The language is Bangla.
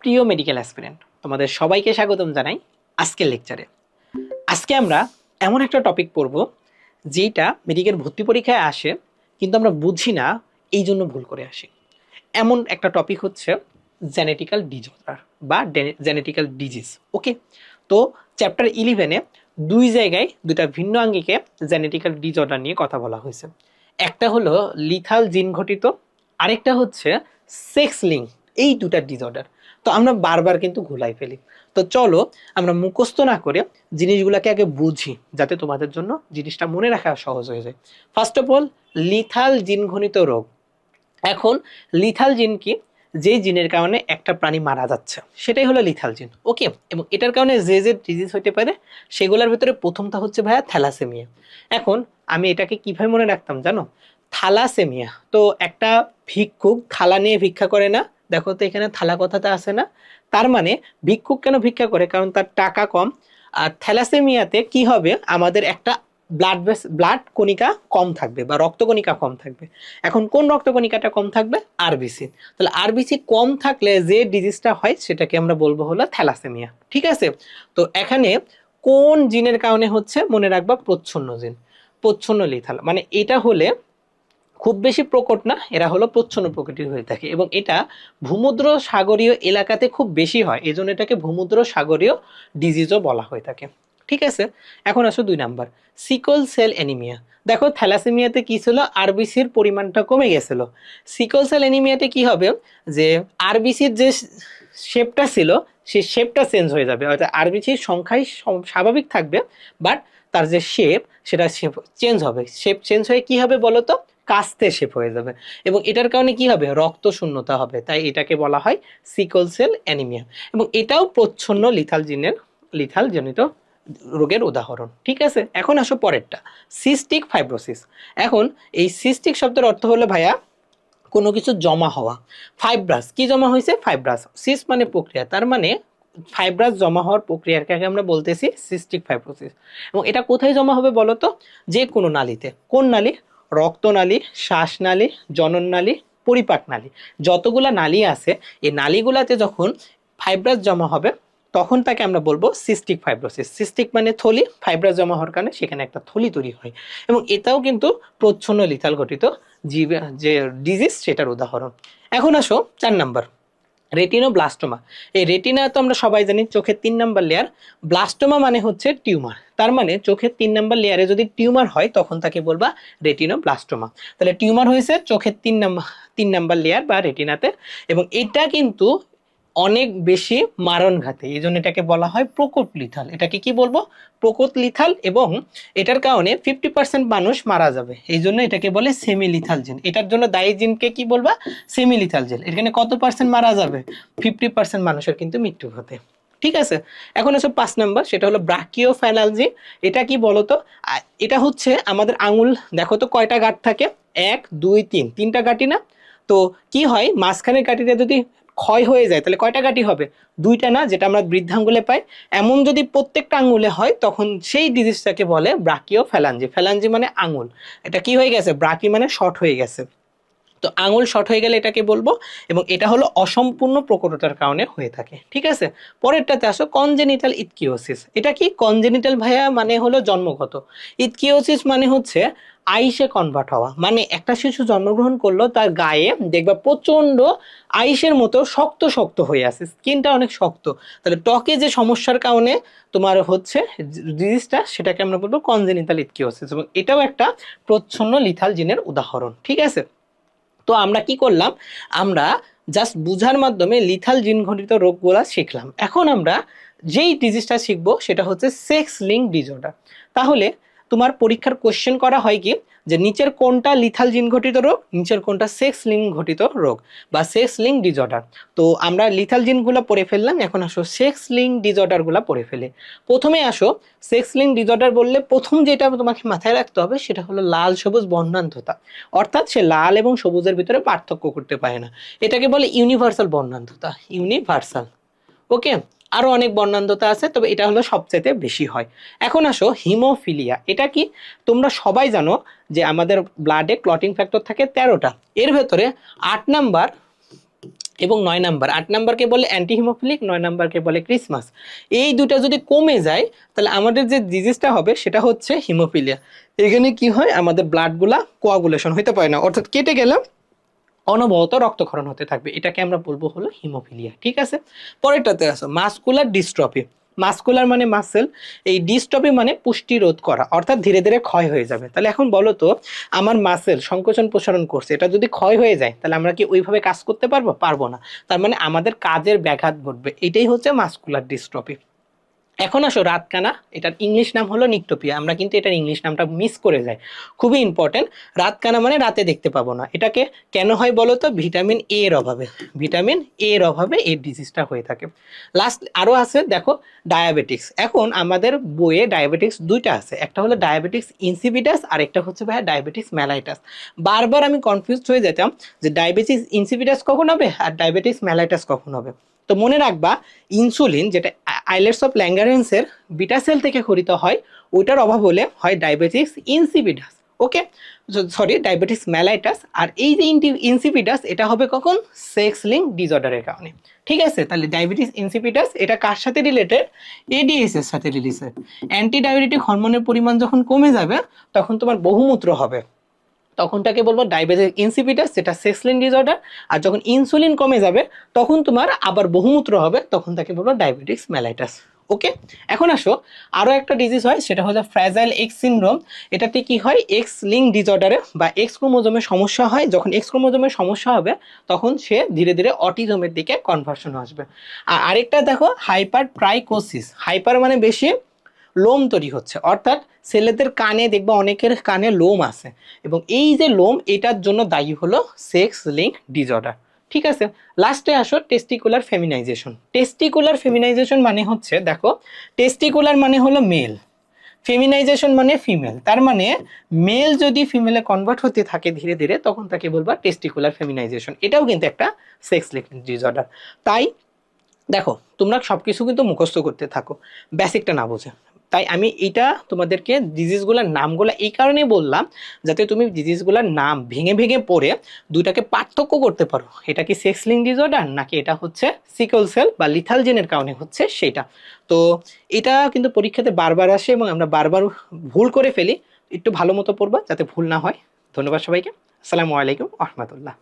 প্রিয় মেডিকেল অ্যাসপিরেন্ট, তোমাদের সবাইকে স্বাগতম জানাই আজকের লেকচারে। আজকে আমরা এমন একটা টপিক পড়ব যেটা মেডিকেল ভর্তি পরীক্ষায় আসে কিন্তু আমরা বুঝি না, এই জন্য ভুল করে আসি। এমন একটা টপিক হচ্ছে জেনেটিক্যাল ডিজঅর্ডার বা জেনেটিক্যাল ডিজিজ। ওকে, তো চ্যাপ্টার 11-এ দুই জায়গায় দুটা ভিন্ন আঙ্গিকে জেনেটিক্যাল ডিজঅর্ডার নিয়ে কথা বলা হয়েছে। একটা হলো লিথাল জিন ঘটিত, আরেকটা হচ্ছে সেক্স লিঙ্ক। এই দুটা ডিজঅর্ডার তো আমরা বারবার কিন্তু ঘুলাই ফেলি। তো চলো আমরা মুখস্থ না করে জিনিসগুলোকে আগে বুঝি, যাতে তোমাদের জন্য জিনিসটা মনে রাখা সহজ হয়ে যায়। ফার্স্ট অফ অল, লিথাল জিন ঘনিত রোগ। এখন লিথাল জিন কি? যে জিনের কারণে একটা প্রাণী মারা যাচ্ছে সেটাই হলো লিথাল জিন। ওকে, এবং এটার কারণে যে যে ডিজিজ হতে পারে সেগুলোর ভিতরে প্রথমটা হচ্ছে ভাইয়া থ্যালাসেমিয়া। এখন আমি এটাকে কিভাবে মনে রাখতাম জানো? থ্যালাসেমিয়া তো একটা ভিক্ষুক থালা নিয়ে ভিক্ষা করে না, দেখো তো এখানে থালা কথাটা আসে না? তার মানে ভিক্ষুক কেন ভিক্ষা করে? কারণ তার টাকা কম। আর থ্যালাসেমিয়াতে কি হবে, আমাদের একটা ব্লাড কণিকা কম থাকবে বা রক্তকণিকা কম থাকবে। এখন কোন রক্তকণিকাটা কম থাকবে? আরবিসি। তাহলে আরবিসি কম থাকলে যে ডিজিজটা হয় সেটাকে আমরা বলবো হলো থ্যালাসেমিয়া। ঠিক আছে, তো এখানে কোন জিনের কারণে হচ্ছে মনে রাখবা? প্রচ্ছন্ন জিন। প্রচ্ছন্ন লিথাল মানে এটা হলে খুব বেশি প্রকট না, এরা হলো প্রচ্ছন্ন প্রকৃতির হয়ে থাকে এবং এটা ভূমধ্য সাগরীয় এলাকাতে খুব বেশি হয়, এই জন্য এটাকে ভূমধ্য সাগরীয় ডিজিজও বলা হয়ে থাকে। ঠিক আছে, এখন আসো 2 নাম্বার, সিকল সেল অ্যানিমিয়া। দেখো থ্যালাসেমিয়াতে কি ছিল? আরবিসির পরিমাণটা কমে গেছিল। সিকল সেল অ্যানিমিয়াতে কি হবে, যে আরবিসির যে শেপটা ছিল সেই শেপটা চেঞ্জ হয়ে যাবে, অর্থাৎ আরবিসির সংখ্যাই স্বাভাবিক থাকবে, বাট তার যে শেপ সেটা শেপ চেঞ্জ হবে। শেপ চেঞ্জ হয়ে কি হবে বলো তো? কাস্তে শেপ হয়ে যাবে এবং এটার কারণে কি হবে? রক্ত শূন্যতা হবে। তাই এটাকে বলা হয় সিকল সেল অ্যানিমিয়া এবং এটাও প্রচ্ছন্ন লিথাল জনিত রোগের উদাহরণ। ঠিক আছে, এখন আসো পরেরটা, সিস্টিক ফাইব্রোসিস। এখন এই সিস্টিক শব্দের অর্থ হলো ভাইয়া কোনো কিছু জমা হওয়া। ফাইব্রাস কি জমা হয়েছে? ফাইব্রাস। সিস মানে প্রক্রিয়া, তার মানে ফাইব্রাস জমা হওয়ার প্রক্রিয়াকে আমরা বলতেছি সিস্টিক ফাইব্রোসিস। এবং এটা কোথায় জমা হবে বলো তো? যে কোনো নালীতে। কোন নালী? রক্তনালী, শ্বাসনালী, জনননালী, পরিপাক নালী। যতগুলা নালী আছে এই নালীগুলাতে যখন ফাইব্রাস জমা হবে তখন তাকে আমরা বলবো সিস্টিক ফাইব্রোসিস। সিস্টিক মানে থলি, ফাইব্রাস জমা হওয়ার কারণে সেখানে একটা থলি তৈরি হয় এবং এটাও কিন্তু প্রচ্ছন্ন লিথাল ঘটিত যে ডিজিজ সেটার উদাহরণ। এখন আসো 4 নাম্বার, রেটিনোব্লাস্টোমা। এই রেটিনা তো আমরা সবাই জানি চোখের 3 নাম্বার লেয়ার। ব্লাস্টোমা মানে হচ্ছে টিউমার, তার মানে চোখের 3 নাম্বার লেয়ারে যদি টিউমার হয় তখন তাকে বলবা রেটিনোব্লাস্টোমা। তাহলে টিউমার হয়েছে চোখের 3 নাম্বার লেয়ার বা রেটিনাতে এবং এটা কিন্তু অনেক বেশি মারণঘাতী, এই জন্য এটাকে বলা হয় প্রকট লিথাল। এটাকে কি বলবো? প্রকট লিথাল। এবং এটার কারণে 50% মানুষ মারা যাবে, এই জন্য এটাকে বলে সেমি লিথাল জিন। এটার জন্য দায়ী জিনকে কি বলবা? সেমি লিথাল জিন। এখানে কত পার্সেন্ট মারা যাবে? 50% মানুষের কিন্তু মৃত্যু হতে। ঠিক আছে, এখন আসো 5 নাম্বার, সেটা হলো ব্রাকিওফ্যালালজি। এটা কি বলতো? এটা হচ্ছে আমাদের আঙুল, দেখো তো কয়টা গাঁট থাকে? 1 2 3, 3টা গাঁটি না? তো কি হয়, মাঝখানের গাঁটিটা যদি ক্ষয় হয়ে যায় তাহলে কয়টা গাঁটি হবে? 2টা না, যেটা আমরা বৃদ্ধাঙ্গুলে পাই। এমন যদি প্রত্যেকটা আঙ্গুলে হয় তখন সেই ডিজিজটাকে বলে ব্রাকিওফ্যালালজি। ফ্যালাঞ্জি মানে আঙুল, এটা কি হয়ে গেছে? ব্রাকি মানে শর্ট হয়ে গেছে। তো আঙুল শর্ট হয়ে গেলে এটাকে বলবো, এবং এটা হলো অসম্পূর্ণ প্রকটতার কারণে হয়ে থাকে। ঠিক আছে, পরেরটাতে আসো কনজেনিটাল ইথকিওসিস। এটা কি? কনজেনিটাল ভাইয়া মানে হলো জন্মগত, ইথকিওসিস মানে হচ্ছে আইসে কনভার্ট হওয়া। মানে একটা শিশু জন্মগ্রহণ করলো, তার গায়ে দেখবা প্রচন্ড আইসের মতো শক্ত শক্ত হয়ে আছে, স্কিনটা অনেক শক্ত। তাহলে ত্বকে যে সমস্যার কারণে তোমার হচ্ছে ডিজিজটা, সেটাকে আমরা বলবো কনজেনিটাল ইথকিওসিস এবং এটাও একটা প্রচ্ছন্ন লিথাল জিনের উদাহরণ। ঠিক আছে, তো আমরা কি করলাম? আমরা জাস্ট বুঝার মাধ্যমে লিথাল জিন ঘটিত রোগগুলা শিখলাম। এখন আমরা যেই ডিজিজটা শিখবো সেটা হচ্ছে সেক্স লিঙ্ক ডিসঅর্ডার। তাহলে তোমার পরীক্ষার কোশ্চেন করা হয় কি, যে নিচের কোনটা লিথাল জিন ঘটিত রোগ, নিচের কোনটা সেক্স লিঙ্ক ঘটিত রোগ বা সেক্স লিঙ্ক ডিসঅর্ডার। তো আমরা লিথাল জিনগুলো পড়ে ফেললাম, এখন আসো সেক্স লিঙ্ক ডিসঅর্ডারগুলো পড়ে ফেলে। প্রথমে আসো, সেক্স লিঙ্ক ডিসঅর্ডার বললে প্রথম যেটা তোমাকে মাথায় রাখতে হবে সেটা হলো লাল সবুজ বর্ণান্ধতা। অর্থাৎ সে লাল এবং সবুজের ভিতরে পার্থক্য করতে পারে না, এটাকে বলে ইউনিভার্সাল বর্ণান্ধতা। ইউনিভার্সাল। ওকে, আরো অনেক বর্ণান্ধতা আছে, তবে এটা হলো সবচেয়ে বেশি হয়। এখন আসো হিমোফিলিয়া। এটা কি? তোমরা সবাই জানো যে আমাদের ব্লাডে ক্লটিং ফ্যাক্টর থাকে 13টা, এর ভেতরে 8 নাম্বার এবং 9 নাম্বার, 8 নাম্বারকে বলে অ্যান্টি হিমোফিলিক, 9 নাম্বারকে বলে ক্রিসমাস। এই দুটা যদি কমে যায় তাহলে আমাদের যে ডিজিজটা হবে সেটা হচ্ছে হিমোফিলিয়া। এখানে কি হয়, আমাদের ব্লাডগুলা কোয়াগুলেশন হইতে পারে না, অর্থাৎ কেটে গেলে অনবরত রক্তক্ষরণ হতে থাকবে, এটাকে আমরা বলবো হলো হিমোফিলিয়া। ঠিক আছে, পরেরটাতে আসো মাসকুলার ডিস্ট্রফি। মাসকুলার মানে মাসেল, এই ডিস্ট্রফি মানে পুষ্টি রোধ করা, অর্থাৎ ধীরে ধীরে ক্ষয় হয়ে যাবে। তাহলে এখন বলো তো, আমার মাসেল সংকোচন প্রসারণ করছে, এটা যদি ক্ষয় হয়ে যায় তাহলে আমরা কি ওইভাবে কাজ করতে পারবো? পারবো না। তার মানে আমাদের কাজের ব্যাঘাত ঘটবে, এটাই হচ্ছে মাসকুলার ডিস্ট্রফি। এখন আসো রাতকানা, এটার ইংলিশ নাম হলো নিকটোপিয়া। আমরা কিন্তু এটার ইংলিশ নামটা মিস করে যাই, খুবই ইম্পর্টেন্ট। রাতকানা মানে রাতে দেখতে পাবো না। এটাকে কেন হয় বলো তো? ভিটামিন এ এর অভাবে, ভিটামিন এ এর অভাবে এই ডিজিজটা হয়ে থাকে। লাস্ট আরও আছে দেখো, ডায়াবেটিক্স। এখন আমাদের বইয়ে ডায়াবেটিক্স দুইটা আছে, একটা হলো ডায়াবেটিক্স ইনসিপিটাস আর একটা হচ্ছে ভাইয়া ডায়াবেটিক্স মেলাইটাস। বারবার আমি কনফিউজ হয়ে যেতাম যে ডায়াবেটিস ইনসিপিটাস কখন হবে আর ডায়াবেটিস মেলাইটাস কখন হবে। তো মনে রাখবা, ইনসুলিন যেটা আইলেটস অফ ল্যাঙ্গারেন্সের বিটা সেল থেকে খরিত হয়, ওইটার অভাব হলে হয় ডায়াবেটিস ইনসিপিটাস। ওকে, সরি ডায়াবেটিস মেলাইটাস। আর এই যে ইনসিপিটাস এটা হবে কখন? সেক্স লিঙ্ক ডিসঅর্ডারের কারণে। ঠিক আছে, তাহলে ডায়াবেটিস ইনসিপিটাস এটা কার সাথে রিলেটেড? এডিএস এর সাথে রিলেটেড। অ্যান্টি ডায়াবেটিক হরমোনের পরিমাণ যখন কমে যাবে তখন তোমার বহুমূত্র হবে, তখনটাকে বলবো ডায়াবেটিস ইনসিপিটাস, যেটা সেক্স লিঙ্ক ডিসঅর্ডার। আর যখন ইনসুলিন কমে যাবে তখন তোমার আবার বহুমূত্র হবে, তখন তাকে বলবো ডায়াবেটিস মেলাইটাস। ওকে, এখন আসো আরও একটা ডিজিজ হয়, সেটা হলো ফ্র্যাজাইল এক্স সিনড্রোম। এটাতে কি হয়, এক্স লিঙ্ক ডিসঅর্ডারে বা এক্স ক্রোমোজোমের সমস্যা হয়। যখন এক্স ক্রোমোজোমের সমস্যা হবে তখন সে ধীরে ধীরে অটিজমের দিকে কনভার্সন আসবে। আর আরেকটা দেখো, হাইপার ট্রাইকোসিস। হাইপার মানে বেশি, লোম তৈরি হচ্ছে, অর্থাৎ ছেলেদের কানে দেখবা অনেকের কানে লোম আছে, এবং এই যে লোম এটার জন্য দায়ী হলো সেক্স লিঙ্ক ডিসঅর্ডার। ঠিক আছে, লাস্টে আসো টেস্টিকুলার ফেমিনাইজেশন। টেস্টিকুলার ফেমিনাইজেশন মানে হচ্ছে দেখো, টেস্টিকুলার মানে হলো মেল, ফেমিনাইজেশন মানে ফিমেল। তার মানে মেল যদি ফিমেলে কনভার্ট হতে থাকে ধীরে ধীরে, তখন তাকে বলবা টেস্টিকুলার ফেমিনাইজেশন। এটাও কিন্তু একটা সেক্স লিঙ্ক ডিসঅর্ডার। তাই দেখো, তোমরা সবকিছু কিন্তু মুখস্থ করতে থাকো, বেসিকটা না বোঝে। তাই আমি এটা তোমাদেরকে ডিজিজগুলোর নামগুলো এই কারণেই বললাম, যাতে তুমি ডিজিজগুলোর নাম ভেঙে ভেঙে পড়ে দুটাকে পার্থক্য করতে পারো, এটা কি সেক্স লিঙ্ক ডিসঅর্ডার নাকি এটা হচ্ছে সিকল সেল বা লিথাল জেনের কারণে হচ্ছে সেটা। তো এটা কিন্তু পরীক্ষাতে বারবার আসে এবং আমরা বারবার ভুল করে ফেলি। একটু ভালো মতো পড়বা যাতে ভুল না হয়। ধন্যবাদ সবাইকে। আসসালামু আলাইকুম রহমতুল্লাহ।